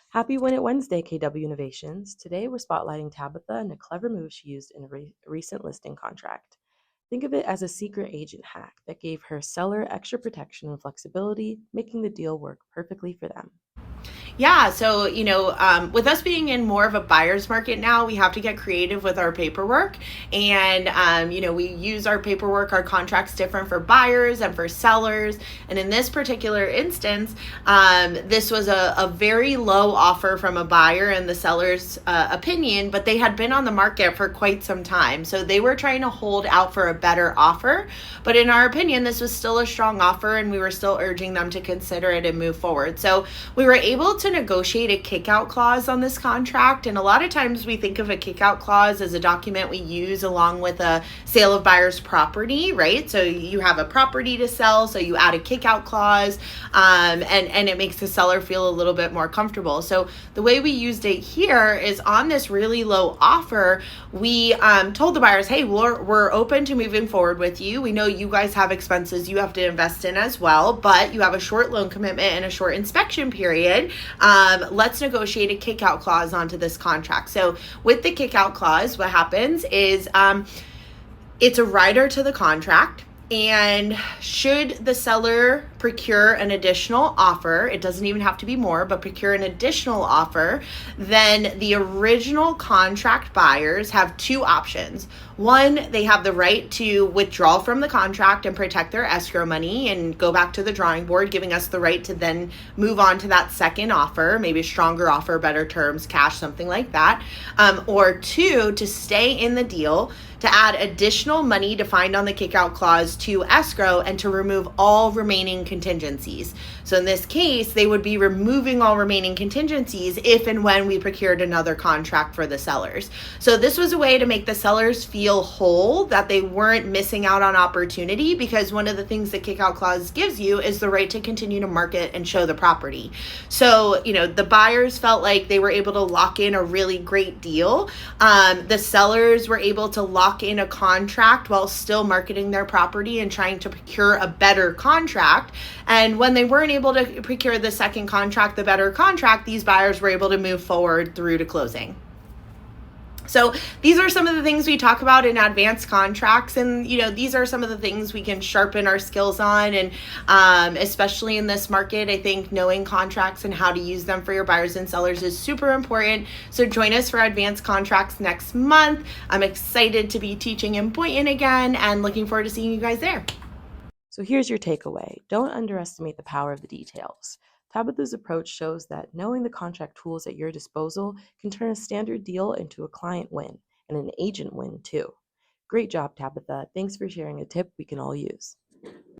Happy Win It Wednesday, KW Innovations. Today we're spotlighting Tabitha and a clever move she used in a recent listing contract. Think of it as a secret agent hack that gave her seller extra protection and flexibility, making the deal work perfectly for them. Yeah, so with us being in more of a buyer's market now, we have to get creative with our paperwork, and we use our paperwork. Our contracts different for buyers and for sellers, and in this particular instance, this was a very low offer from a buyer in the seller's opinion, but they had been on the market for quite some time, so they were trying to hold out for a better offer. But in our opinion, this was still a strong offer, and we were still urging them to consider it and move forward. So we were able to negotiate a kickout clause on this contract. And a lot of times we think of a kickout clause as a document we use along with a sale of buyer's property, right? So you have a property to sell, so you add a kickout clause, and it makes the seller feel a little bit more comfortable. So the way we used it here is on this really low offer, we told the buyers, hey, we're open to moving forward with you. We know you guys have expenses you have to invest in as well, but you have a short loan commitment and a short inspection period. Let's negotiate a kickout clause onto this contract. So with the kickout clause, what happens is it's a rider to the contract. And should the seller procure an additional offer, it doesn't even have to be more, but procure an additional offer, then the original contract buyers have two options. One, they have the right to withdraw from the contract and protect their escrow money and go back to the drawing board, giving us the right to then move on to that second offer, maybe a stronger offer, better terms, cash, something like that. Or two, to stay in the deal, to add additional money defined on the kickout clause to escrow and to remove all remaining contingencies. So in this case, they would be removing all remaining contingencies if and when we procured another contract for the sellers. So this was a way to make the sellers feel whole, that they weren't missing out on opportunity, because one of the things the kickout clause gives you is the right to continue to market and show the property. So, the buyers felt like they were able to lock in a really great deal. The sellers were able to lock in a contract while still marketing their property and trying to procure a better contract. And when they weren't able to procure the second contract, the better contract, these buyers were able to move forward through to closing. So these are some of the things we talk about in advanced contracts, and these are some of the things we can sharpen our skills on, and especially in this market, I think knowing contracts and how to use them for your buyers and sellers is super important. So join us for advanced contracts next month. I'm excited to be teaching in Boynton again and looking forward to seeing you guys there. So here's your takeaway. Don't underestimate the power of the details. Tabitha's approach shows that knowing the contract tools at your disposal can turn a standard deal into a client win and an agent win too. Great job, Tabitha. Thanks for sharing a tip we can all use.